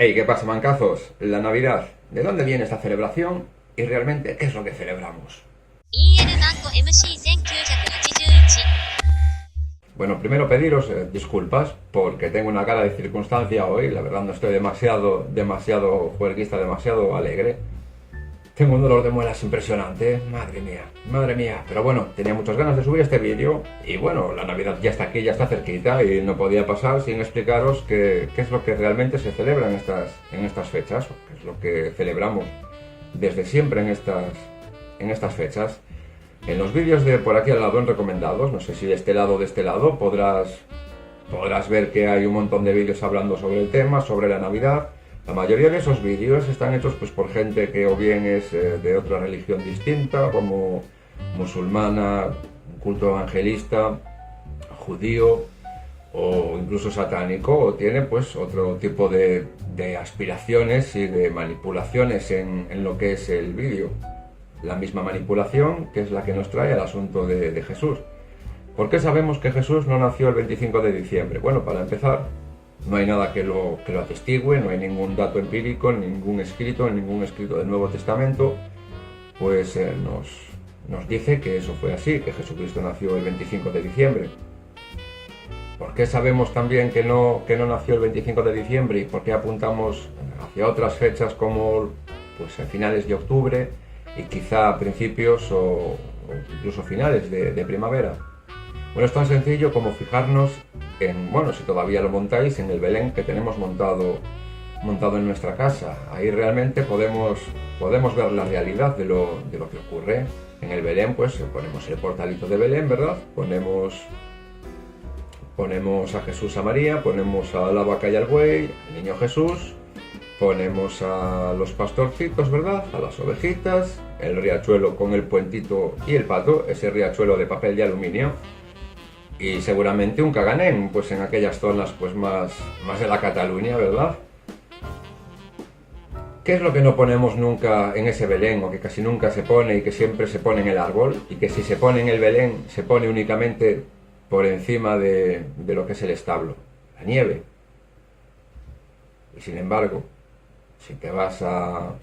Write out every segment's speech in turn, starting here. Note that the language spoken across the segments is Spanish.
Hey, ¿qué pasa, mancazos? La Navidad, ¿de dónde viene esta celebración? Y realmente, ¿qué es lo que celebramos? EL マンゴ MC1981。 Bueno, primero pediros disculpas porque tengo una cara de circunstancia hoy. La verdad no estoy demasiado juerguista, demasiado alegre. Tengo un dolor de muelas impresionante, madre mía. Pero bueno, tenía muchas ganas de subir este vídeo y bueno, la Navidad ya está aquí, ya está cerquita y no podía pasar sin explicaros qué es lo que realmente se celebra en estas fechas, o qué es lo que celebramos desde siempre en estas fechas. En los vídeos de por aquí al lado en recomendados, no sé si de este lado o de este lado, podrás ver que hay un montón de vídeos hablando sobre el tema, sobre la Navidad. La mayoría de esos vídeos están hechos pues por gente que o bien es de otra religión distinta, como musulmana, culto evangelista, judío o incluso satánico, o tiene pues otro tipo de aspiraciones y de manipulaciones en lo que es el vídeo. La misma manipulación que es la que nos trae al asunto de Jesús. ¿Por qué sabemos que Jesús no nació el 25 de diciembre? Bueno, para empezar, no hay nada que lo atestigue, no hay ningún dato empírico, ningún escrito del Nuevo Testamento, pues nos dice que eso fue así, que Jesucristo nació el 25 de diciembre. ¿Por qué sabemos también que no nació el 25 de diciembre y por qué apuntamos hacia otras fechas como pues a finales de octubre y quizá a principios o incluso finales de primavera? Bueno, es tan sencillo como fijarnos en, bueno, si todavía lo montáis, en el Belén que tenemos montado en nuestra casa. Ahí realmente podemos ver la realidad de lo que ocurre. En el Belén pues ponemos el portalito de Belén, ¿verdad? Ponemos a Jesús, a María, ponemos a la vaca y al buey, al niño Jesús, ponemos a los pastorcitos, ¿verdad? A las ovejitas, el riachuelo con el puentito y el pato, ese riachuelo de papel de aluminio. Y seguramente un caganén, pues en aquellas zonas pues más de la Cataluña, ¿verdad? ¿Qué es lo que no ponemos nunca en ese Belén, o que casi nunca se pone y que siempre se pone en el árbol? Y que si se pone en el Belén, se pone únicamente por encima de lo que es el establo, la nieve. Y sin embargo, si te vas a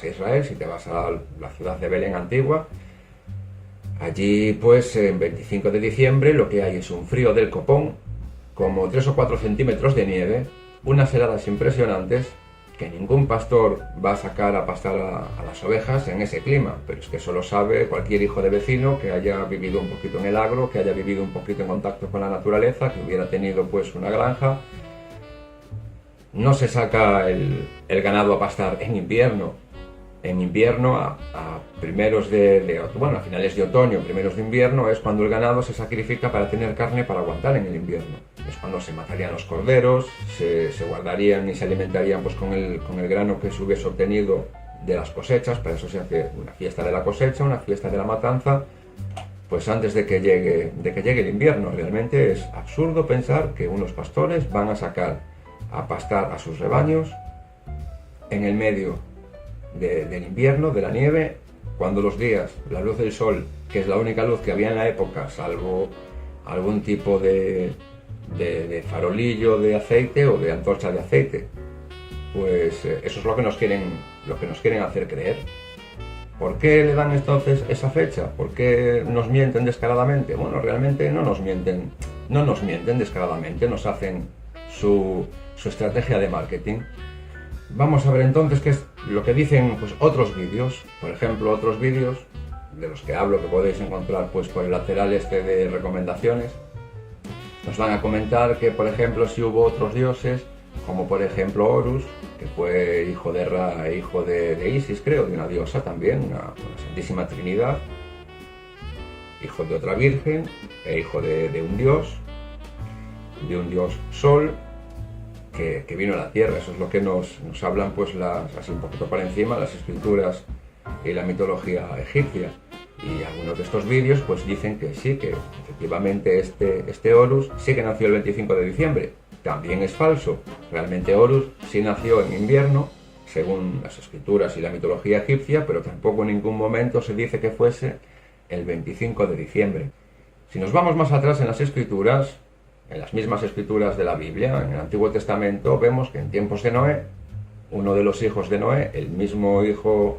Israel, si te vas a la ciudad de Belén antigua, allí pues en 25 de diciembre lo que hay es un frío del copón, como 3 o 4 centímetros de nieve, unas heladas impresionantes que ningún pastor va a sacar a pastar a las ovejas en ese clima, pero es que eso lo sabe cualquier hijo de vecino que haya vivido un poquito en el agro, que haya vivido un poquito en contacto con la naturaleza, que hubiera tenido pues una granja. No se saca el ganado a pastar en invierno. En invierno, a primeros bueno, a finales de otoño, primeros de invierno, es cuando el ganado se sacrifica para tener carne para aguantar en el invierno. Es cuando se matarían los corderos, se guardarían y se alimentarían pues con el grano que se hubiese obtenido de las cosechas. Para eso se hace una fiesta de la cosecha, una fiesta de la matanza, pues antes de que llegue el invierno. Realmente es absurdo pensar que unos pastores van a sacar a pastar a sus rebaños en el medio del invierno, de la nieve, cuando los días, la luz del sol, que es la única luz que había en la época, salvo algún tipo de farolillo de aceite o de antorcha de aceite, pues eso es lo que nos quieren hacer creer. ¿Por qué le dan entonces esa fecha? ¿Por qué nos mienten descaradamente? Bueno, realmente no nos mienten descaradamente, nos hacen su estrategia de marketing. Vamos a ver entonces qué es lo que dicen pues otros vídeos. Por ejemplo, otros vídeos de los que hablo, que podéis encontrar pues por el lateral de recomendaciones, nos van a comentar que, por ejemplo, si hubo otros dioses, como por ejemplo Horus, que fue hijo de Ra e hijo de Isis, creo, de una diosa también, una Santísima Trinidad, hijo de otra virgen e hijo de un dios Sol, que vino a la tierra. Eso es lo que nos hablan pues así un poquito por encima las escrituras y la mitología egipcia. Y algunos de estos vídeos pues dicen que sí, que efectivamente este Horus sí que nació el 25 de diciembre. También es falso. Realmente Horus sí nació en invierno, según las escrituras y la mitología egipcia, pero tampoco en ningún momento se dice que fuese el 25 de diciembre. Si nos vamos más atrás en las escrituras, en las mismas escrituras de la Biblia, en el Antiguo Testamento, vemos que en tiempos de Noé, uno de los hijos de Noé, el mismo hijo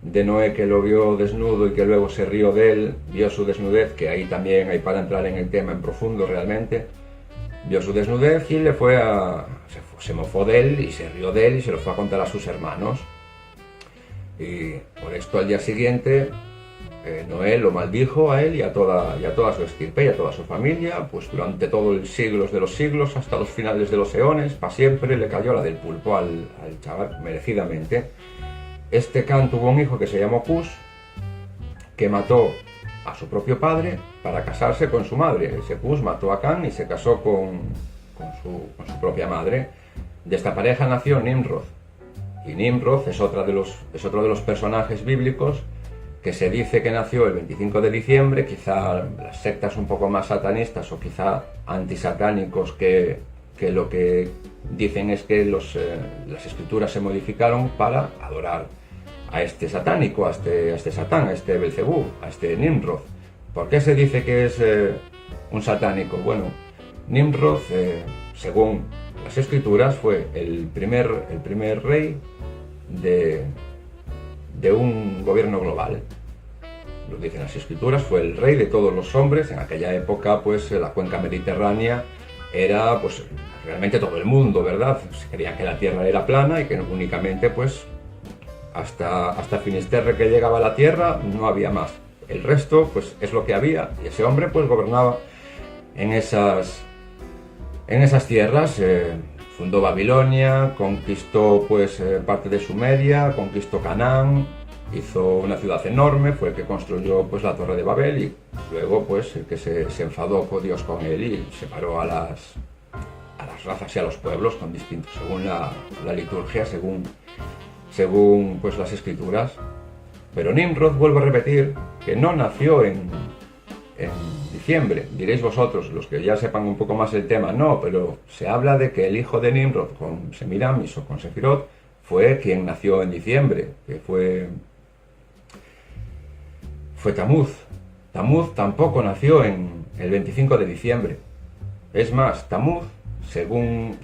de Noé que lo vio desnudo y que luego se rió de él, vio su desnudez, que ahí también hay para entrar en el tema en profundo realmente, vio su desnudez y se mofó de él y se rió de él y se lo fue a contar a sus hermanos. Y por esto al día siguiente Noé lo maldijo a él y a toda su estirpe y a toda su familia, pues durante todos los siglos de los siglos, hasta los finales de los eones, para siempre le cayó la del pulpo al chaval, merecidamente. Este Can tuvo un hijo que se llamó Cus, que mató a su propio padre para casarse con su madre. Ese Cus mató a Can y se casó con su propia madre. De esta pareja nació Nimrod. Y Nimrod es otro de los personajes bíblicos que se dice que nació el 25 de diciembre, quizá las sectas un poco más satanistas o quizá antisatánicos que lo que dicen es que las escrituras se modificaron para adorar a este satánico, a este Satán, a este Belcebú, a este Nimrod. ¿Por qué se dice que es un satánico? Bueno, Nimrod, según las escrituras, fue el primer rey de un gobierno global. Lo dicen las escrituras, fue el rey de todos los hombres. En aquella época, pues la cuenca mediterránea era pues realmente todo el mundo, ¿verdad? Se creía que la tierra era plana y que únicamente pues hasta Finisterre, que llegaba a la tierra, no había más. El resto pues es lo que había, y ese hombre pues gobernaba en esas tierras. Fundó Babilonia, conquistó pues parte de Sumeria, conquistó Canaán, hizo una ciudad enorme, fue el que construyó pues la Torre de Babel, y luego pues el que se enfadó con Dios con él y separó a las razas y a los pueblos con distintos, según la liturgia, según pues las escrituras. Pero Nimrod, vuelvo a repetir, que no nació en diciembre. Diréis vosotros, los que ya sepan un poco más el tema, no, pero se habla de que el hijo de Nimrod con Semiramis o con Sefirot fue quien nació en diciembre, que fue Tamuz. Tamuz tampoco nació en el 25 de diciembre. Es más, Tamuz, según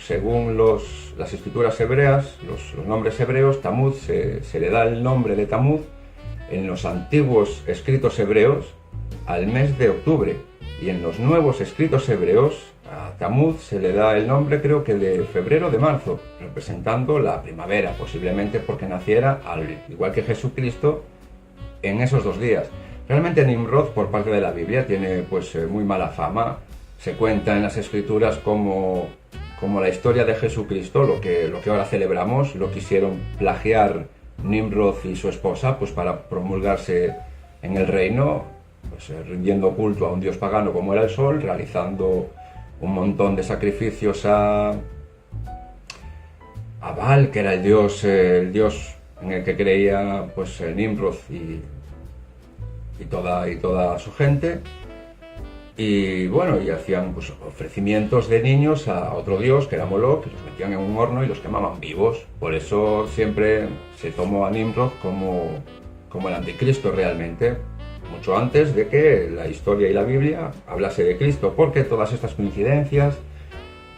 las escrituras hebreas, los nombres hebreos, Tamuz se le da el nombre de Tamuz en los antiguos escritos hebreos al mes de octubre, y en los nuevos escritos hebreos a Tamuz se le da el nombre, creo que de febrero, de marzo, representando la primavera, posiblemente porque naciera, al igual que Jesucristo, en esos 2 días. Realmente Nimrod, por parte de la Biblia, tiene pues muy mala fama. Se cuenta en las escrituras como la historia de Jesucristo, lo que ahora celebramos, lo quisieron plagiar Nimrod y su esposa pues para promulgarse en el reino, pues rindiendo culto a un dios pagano como era el sol, realizando un montón de sacrificios a Baal, que era el dios en el que creía pues Nimrod y toda su gente. Y bueno, y hacían pues ofrecimientos de niños a otro dios, que era Moloch, que los metían en un horno y los quemaban vivos. Por eso siempre se tomó a Nimrod como el anticristo realmente, mucho antes de que la historia y la Biblia hablase de Cristo. Porque todas estas coincidencias,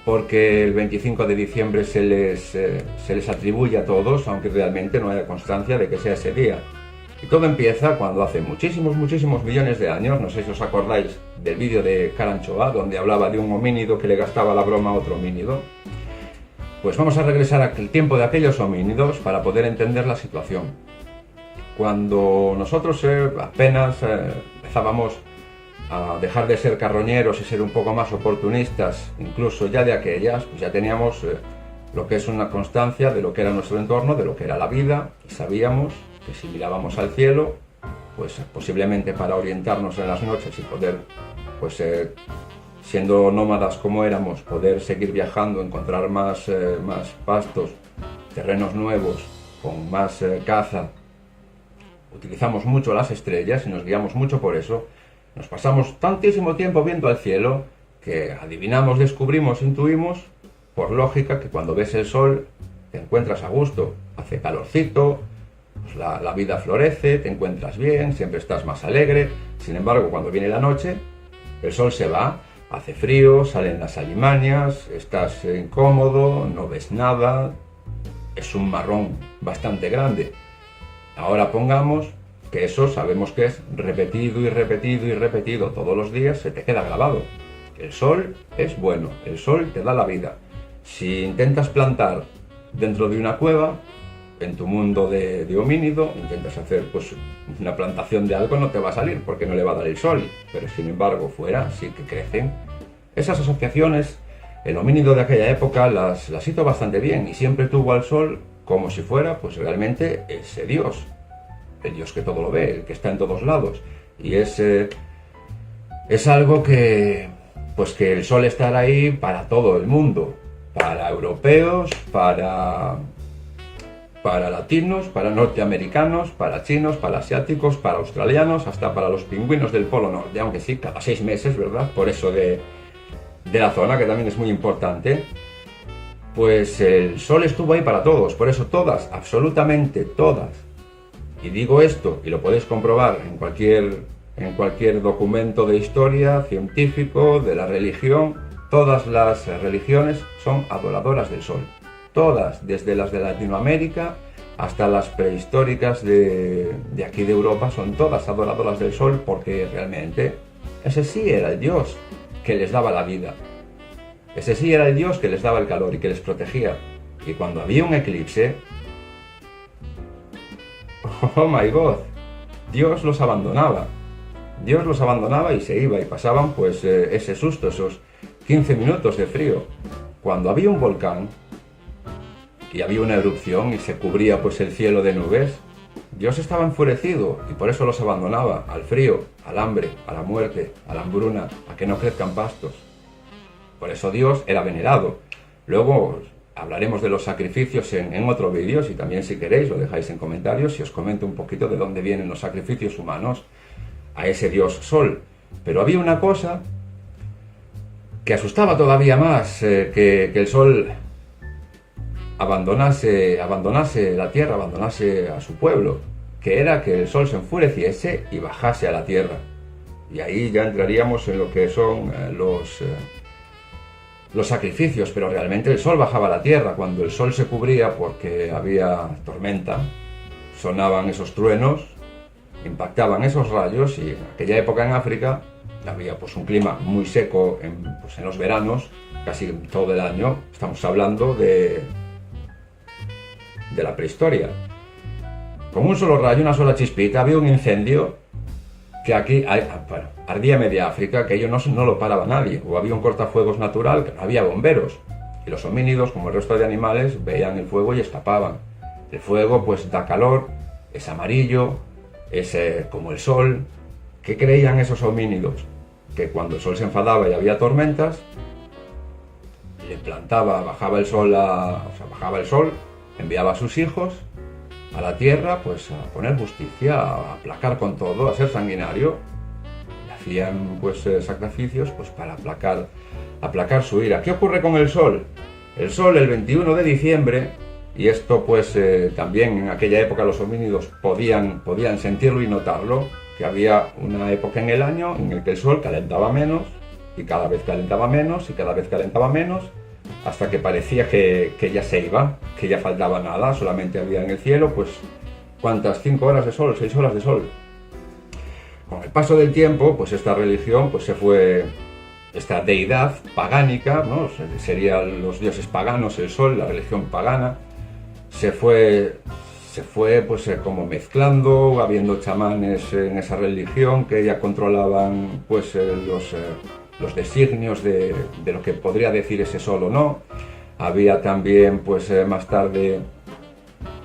porque el 25 de diciembre se les atribuye a todos, aunque realmente no haya constancia de que sea ese día. Y todo empieza cuando hace muchísimos millones de años, no sé si os acordáis del vídeo de Karanchoa, donde hablaba de un homínido que le gastaba la broma a otro homínido. Pues vamos a regresar al tiempo de aquellos homínidos para poder entender la situación. Cuando nosotros apenas empezábamos a dejar de ser carroñeros y ser un poco más oportunistas, incluso ya de aquellas, pues ya teníamos lo que es una constancia de lo que era nuestro entorno, de lo que era la vida, y sabíamos que si mirábamos al cielo, pues posiblemente para orientarnos en las noches y poder, pues siendo nómadas como éramos, poder seguir viajando, encontrar más pastos, terrenos nuevos, con más caza, utilizamos mucho las estrellas y nos guiamos mucho por eso. Nos pasamos tantísimo tiempo viendo al cielo que adivinamos, descubrimos, intuimos, por lógica, que cuando ves el sol te encuentras a gusto, hace calorcito, pues la vida florece, te encuentras bien, siempre estás más alegre. Sin embargo, cuando viene la noche, el sol se va, hace frío, salen las alimañas, estás incómodo, no ves nada, es un marrón bastante grande. Ahora pongamos que eso sabemos que es repetido y repetido y repetido todos los días, se te queda grabado. El sol es bueno, el sol te da la vida. Si intentas plantar dentro de una cueva, en tu mundo de homínido, intentas hacer pues una plantación de algo, no te va a salir porque no le va a dar el sol, pero sin embargo fuera sí que crecen. Esas asociaciones el homínido de aquella época las hizo bastante bien y siempre tuvo al sol como si fuera pues realmente ese Dios, el Dios que todo lo ve, el que está en todos lados, y es algo que pues que el sol estará ahí para todo el mundo, para europeos, para latinos, para norteamericanos, para chinos, para asiáticos, para australianos, hasta para los pingüinos del Polo Norte, aunque sí, cada 6 meses, ¿verdad? Por eso de la zona, que también es muy importante, pues el sol estuvo ahí para todos, por eso todas, absolutamente todas, y digo esto, y lo podéis comprobar en cualquier documento de historia, científico, de la religión, todas las religiones son adoradoras del sol. Todas, desde las de Latinoamérica hasta las prehistóricas de aquí de Europa, son todas adoradoras del sol porque realmente ese sí era el Dios que les daba la vida. Ese sí era el Dios que les daba el calor y que les protegía. Y cuando había un eclipse, oh my God, Dios los abandonaba. Dios los abandonaba y se iba y pasaban pues ese susto, esos 15 minutos de frío. Cuando había un volcán y había una erupción y se cubría pues el cielo de nubes, Dios estaba enfurecido y por eso los abandonaba al frío, al hambre, a la muerte, a la hambruna, a que no crezcan pastos. Por eso Dios era venerado. Luego hablaremos de los sacrificios en otro vídeo, si también si queréis lo dejáis en comentarios y os comento un poquito de dónde vienen los sacrificios humanos a ese Dios Sol. Pero había una cosa que asustaba todavía más que el Sol abandonase la tierra, abandonase a su pueblo, que era que el sol se enfureciese y bajase a la tierra. Y ahí ya entraríamos en lo que son los sacrificios, pero realmente el sol bajaba a la tierra. Cuando el sol se cubría porque había tormenta, sonaban esos truenos, impactaban esos rayos, y en aquella época en África había pues un clima muy seco en los veranos, casi todo el año. Estamos hablando de la prehistoria. Con un solo rayo, una sola chispita, había un incendio que aquí ardía media África, que ello no lo paraba nadie, o había un cortafuegos natural, que no había bomberos, y los homínidos, como el resto de animales, veían el fuego y escapaban. El fuego pues da calor, es amarillo, es como el sol. ¿Qué creían esos homínidos? Que cuando el sol se enfadaba y había tormentas, bajaba el sol, enviaba a sus hijos a la tierra pues a poner justicia, a aplacar con todo, a ser sanguinario. Y hacían pues sacrificios pues para aplacar su ira. ¿Qué ocurre con el sol? El sol el 21 de diciembre, y esto pues también en aquella época los homínidos podían sentirlo y notarlo, que había una época en el año en el que el sol calentaba menos, y cada vez calentaba menos, y cada vez calentaba menos, hasta que parecía que ya se iba, que ya faltaba nada, solamente había en el cielo, pues, ¿cuántas? 5 horas de sol, 6 horas de sol. Con el paso del tiempo, pues esta religión, pues se fue, esta deidad pagánica, ¿no? Serían los dioses paganos, el sol, la religión pagana, se fue pues como mezclando, habiendo chamanes en esa religión que ya controlaban pues los designios de lo que podría decir ese sol o no. Había también pues más tarde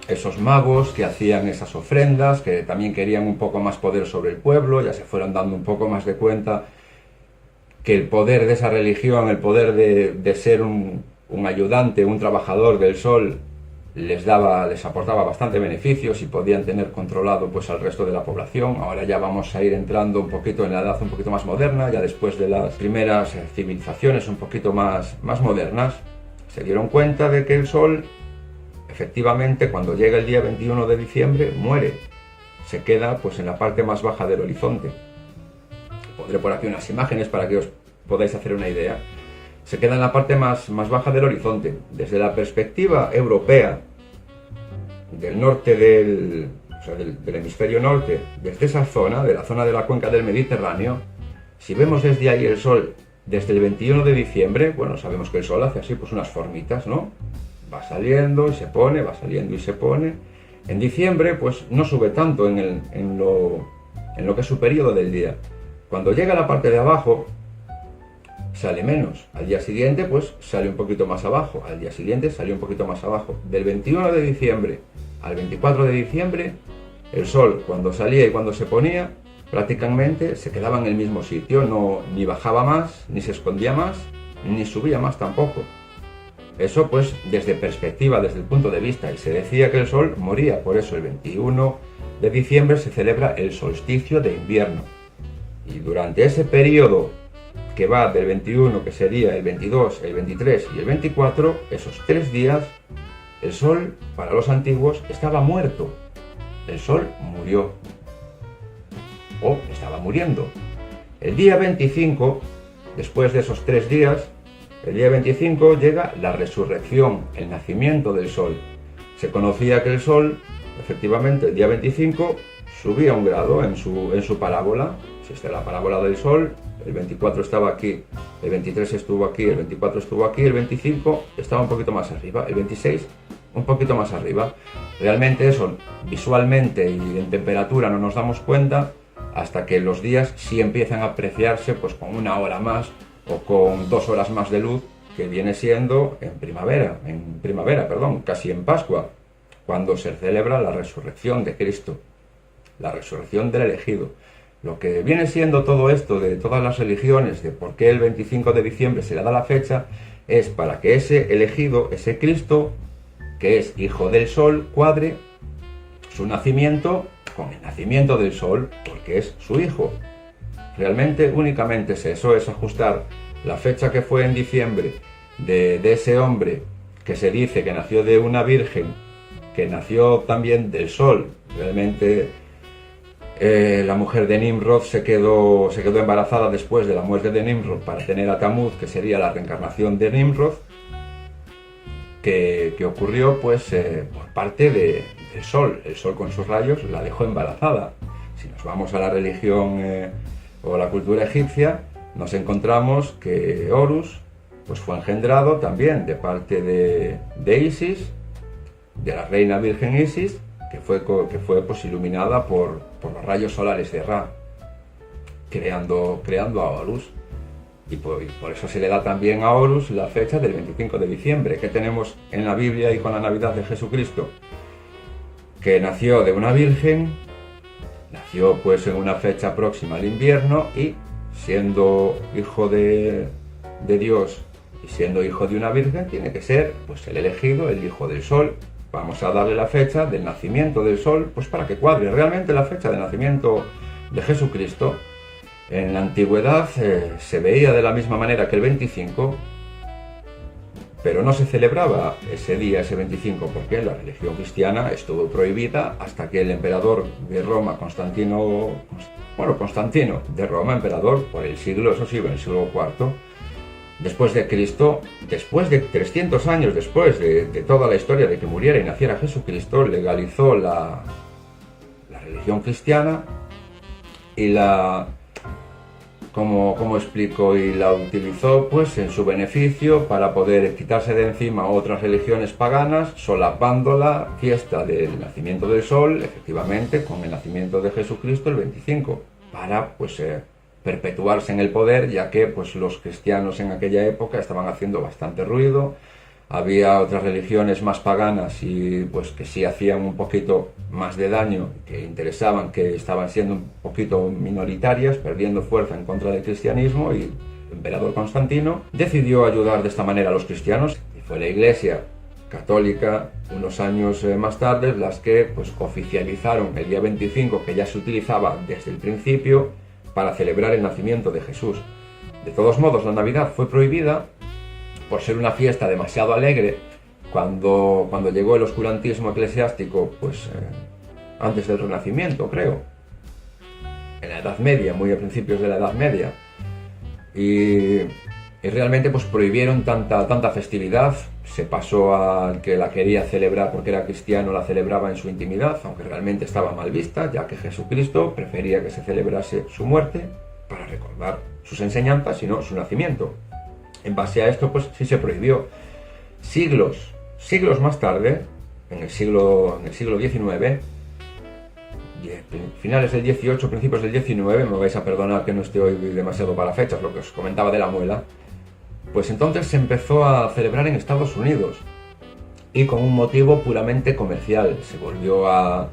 esos magos que hacían esas ofrendas, que también querían un poco más poder sobre el pueblo. Ya se fueron dando un poco más de cuenta que el poder de esa religión, el poder de ser un ayudante, un trabajador del sol, les aportaba bastante beneficios y podían tener controlado pues al resto de la población. Ahora ya vamos a ir entrando un poquito en la edad un poquito más moderna, ya después de las primeras civilizaciones un poquito más modernas, se dieron cuenta de que el sol, efectivamente, cuando llega el día 21 de diciembre, muere. Se queda pues en la parte más baja del horizonte. Pondré por aquí unas imágenes para que os podáis hacer una idea. Se queda en la parte más baja del horizonte. Desde la perspectiva europea, del norte del hemisferio norte, desde esa zona, de la zona de la cuenca del Mediterráneo, si vemos desde ahí el Sol, desde el 21 de diciembre, bueno, sabemos que el Sol hace así pues unas formitas, ¿no? Va saliendo y se pone, va saliendo y se pone. En diciembre, pues no sube tanto en lo que es su periodo del día. Cuando llega a la parte de abajo, sale menos. Al día siguiente, pues sale un poquito más abajo. Al día siguiente sale un poquito más abajo. Del 21 de diciembre al 24 de diciembre, el Sol, cuando salía y cuando se ponía, prácticamente se quedaba en el mismo sitio. No, ni bajaba más, ni se escondía más, ni subía más tampoco. Eso pues desde perspectiva, desde el punto de vista, y se decía que el Sol moría. Por eso el 21 de diciembre se celebra el solsticio de invierno. Y durante ese periodo que va del 21, que sería el 22, el 23 y el 24, esos 3 días, el Sol, para los antiguos, estaba muerto. El Sol murió. O estaba muriendo. El día 25, después de esos 3 días, el día 25 llega la resurrección, el nacimiento del Sol. Se conocía que el Sol, efectivamente, el día 25 subía un grado en su parábola. Existe la parábola del Sol. El 24 estaba aquí, el 23 estuvo aquí, el 24 estuvo aquí, el 25 estaba un poquito más arriba, el 26 un poquito más arriba. Realmente eso visualmente y en temperatura no nos damos cuenta hasta que los días sí empiezan a apreciarse pues con 1 hora más o con 2 horas más de luz, que viene siendo en primavera, casi en Pascua, cuando se celebra la resurrección de Cristo, la resurrección del elegido. Lo que viene siendo todo esto de todas las religiones, de por qué el 25 de diciembre se le da la fecha, es para que ese elegido, ese Cristo, que es hijo del Sol, cuadre su nacimiento con el nacimiento del Sol, porque es su hijo. Realmente únicamente es eso, es ajustar la fecha que fue en diciembre de ese hombre que se dice que nació de una virgen, que nació también del Sol. Realmente la mujer de Nimrod se quedó embarazada después de la muerte de Nimrod para tener a Tamuz, que sería la reencarnación de Nimrod, que ocurrió pues por parte del Sol. El Sol con sus rayos la dejó embarazada. Si nos vamos a la religión o a la cultura egipcia, nos encontramos que Horus pues fue engendrado también de parte de Isis, de la reina virgen Isis, que fue pues iluminada por los rayos solares de Ra, creando a Horus. Y por eso se le da también a Horus la fecha del 25 de diciembre, que tenemos en la Biblia y con la Navidad de Jesucristo, que nació de una virgen, nació pues en una fecha próxima al invierno, y siendo hijo de Dios y siendo hijo de una virgen, tiene que ser pues el elegido, el hijo del Sol. Vamos a darle la fecha del nacimiento del Sol, pues para que cuadre realmente la fecha de nacimiento de Jesucristo. En la antigüedad se veía de la misma manera que el 25, pero no se celebraba ese día, ese 25, porque la religión cristiana estuvo prohibida hasta que el emperador de Roma, Constantino de Roma, emperador por el siglo, eso sí, en el siglo IV, después de Cristo, después de 300 años después de toda la historia de que muriera y naciera Jesucristo, legalizó la religión cristiana y ¿cómo explico? Y la utilizó pues en su beneficio para poder quitarse de encima otras religiones paganas, solapando la fiesta del nacimiento del Sol, efectivamente, con el nacimiento de Jesucristo el 25, para pues perpetuarse en el poder, ya que pues los cristianos en aquella época estaban haciendo bastante ruido. Había otras religiones más paganas y pues que sí hacían un poquito más de daño, que interesaban, que estaban siendo un poquito minoritarias, perdiendo fuerza en contra del cristianismo, y el emperador Constantino decidió ayudar de esta manera a los cristianos, y fue la Iglesia católica unos años más tarde las que pues oficializaron el día 25, que ya se utilizaba desde el principio para celebrar el nacimiento de Jesús. De todos modos, la Navidad fue prohibida por ser una fiesta demasiado alegre cuando llegó el oscurantismo eclesiástico, pues antes del Renacimiento, creo, en la Edad Media, muy a principios de la Edad Media, y realmente pues prohibieron tanta festividad, se pasó al que la quería celebrar porque era cristiano, la celebraba en su intimidad, aunque realmente estaba mal vista, ya que Jesucristo prefería que se celebrase su muerte para recordar sus enseñanzas y no su nacimiento. En base a esto, pues sí se prohibió. Siglos más tarde, en el siglo XIX, finales del 18, principios del 19, me vais a perdonar que no estoy hoy demasiado para fechas, lo que os comentaba de la muela, pues entonces se empezó a celebrar en Estados Unidos y con un motivo puramente comercial. Se volvió a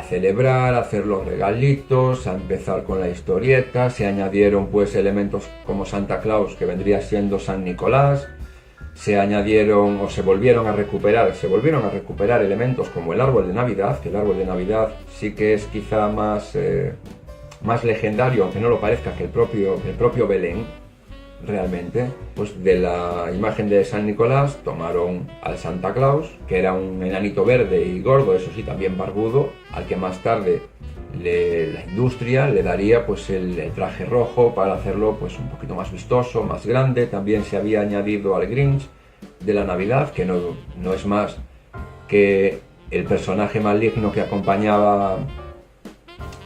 celebrar, a hacer los regalitos, a empezar con la historieta, se añadieron pues elementos como Santa Claus, que vendría siendo San Nicolás, se añadieron o se volvieron a recuperar elementos como el árbol de Navidad, que el árbol de Navidad sí que es quizá más legendario, aunque no lo parezca, que el propio Belén. Realmente, pues de la imagen de San Nicolás tomaron al Santa Claus, que era un enanito verde y gordo, eso sí, también barbudo, al que más tarde la industria le daría pues el traje rojo para hacerlo pues un poquito más vistoso, más grande. También se había añadido al Grinch de la Navidad, que no es más que el personaje maligno que acompañaba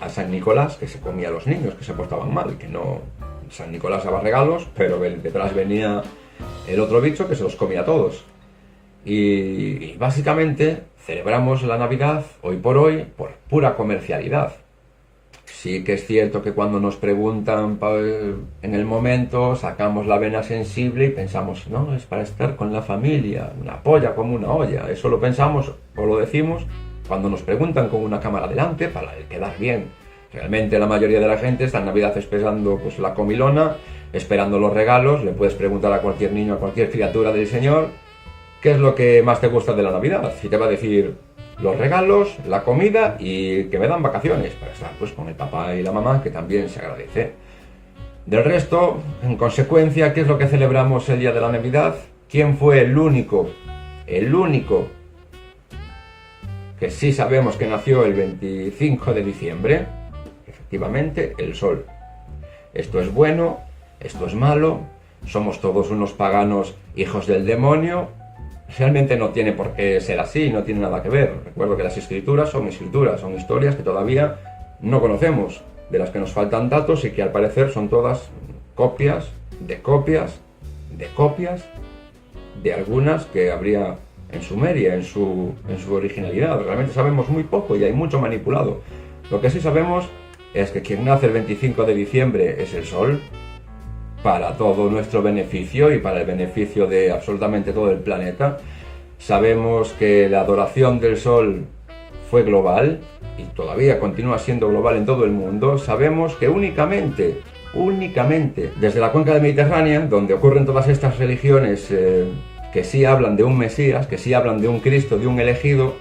a San Nicolás, que se comía a los niños que se portaban mal, que no... San Nicolás daba regalos, pero detrás venía el otro bicho que se los comía a todos. Y básicamente celebramos la Navidad hoy por pura comercialidad. Sí que es cierto que cuando nos preguntan en el momento, sacamos la vena sensible y pensamos, no, es para estar con la familia, una polla como una olla. Eso lo pensamos o lo decimos cuando nos preguntan con una cámara delante para quedar bien. Realmente la mayoría de la gente está en Navidad esperando pues la comilona, esperando los regalos. Le puedes preguntar a cualquier niño, a cualquier criatura del Señor, ¿qué es lo que más te gusta de la Navidad? Y te va a decir los regalos, la comida y que me dan vacaciones para estar pues con el papá y la mamá, que también se agradece. Del resto, en consecuencia, ¿qué es lo que celebramos el día de la Navidad? ¿Quién fue el único que sí sabemos que nació el 25 de diciembre? Efectivamente, el sol. Esto es bueno, esto es malo, somos todos unos paganos hijos del demonio. Realmente no tiene por qué ser así, no tiene nada que ver. Recuerdo que las escrituras, son historias que todavía no conocemos, de las que nos faltan datos y que al parecer son todas copias de algunas que habría en Sumeria, en su originalidad. Realmente sabemos muy poco y hay mucho manipulado. Lo que sí sabemos es que quien nace el 25 de diciembre es el sol, para todo nuestro beneficio y para el beneficio de absolutamente todo el planeta. Sabemos que la adoración del sol fue global y todavía continúa siendo global en todo el mundo. Sabemos que únicamente desde la cuenca del Mediterráneo, donde ocurren todas estas religiones que sí hablan de un Mesías, que sí hablan de un Cristo, de un elegido,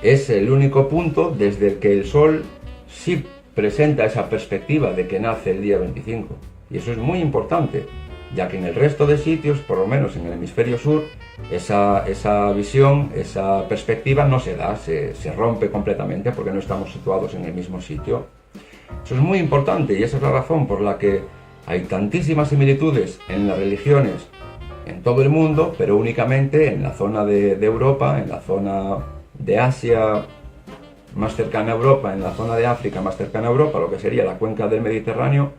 es el único punto desde el que el sol sí presenta esa perspectiva de que nace el día 25. Y eso es muy importante, ya que en el resto de sitios, por lo menos en el hemisferio sur, esa visión, esa perspectiva no se da, se rompe completamente porque no estamos situados en el mismo sitio. Eso es muy importante y esa es la razón por la que hay tantísimas similitudes en las religiones en todo el mundo, pero únicamente en la zona de Europa, en la zona de Asia más cercana a Europa, en la zona de África más cercana a Europa, lo que sería la cuenca del Mediterráneo,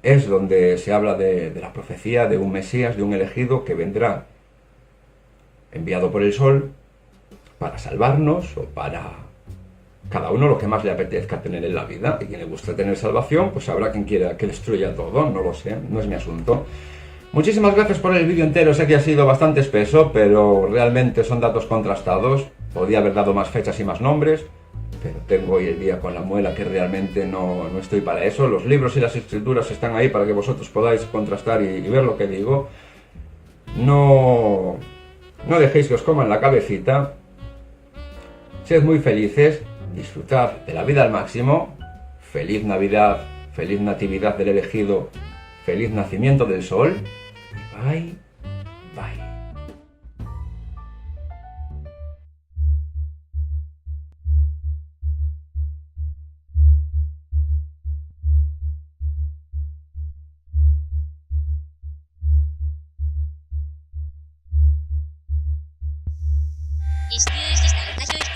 es donde se habla de la profecía de un Mesías, de un elegido que vendrá enviado por el sol para salvarnos o para cada uno lo que más le apetezca tener en la vida. Y quien le gusta tener salvación, pues habrá quien quiera que destruya todo, no lo sé, no es mi asunto. Muchísimas gracias por el vídeo entero, sé que ha sido bastante espeso, pero realmente son datos contrastados. Podía haber dado más fechas y más nombres, pero tengo hoy el día con la muela que realmente no estoy para eso. Los libros y las escrituras están ahí para que vosotros podáis contrastar y ver lo que digo. No dejéis que os coman la cabecita. Sed muy felices, disfrutad de la vida al máximo. Feliz Navidad, feliz Natividad del elegido, feliz nacimiento del sol. Bye, bye. 示したよったひゅうひ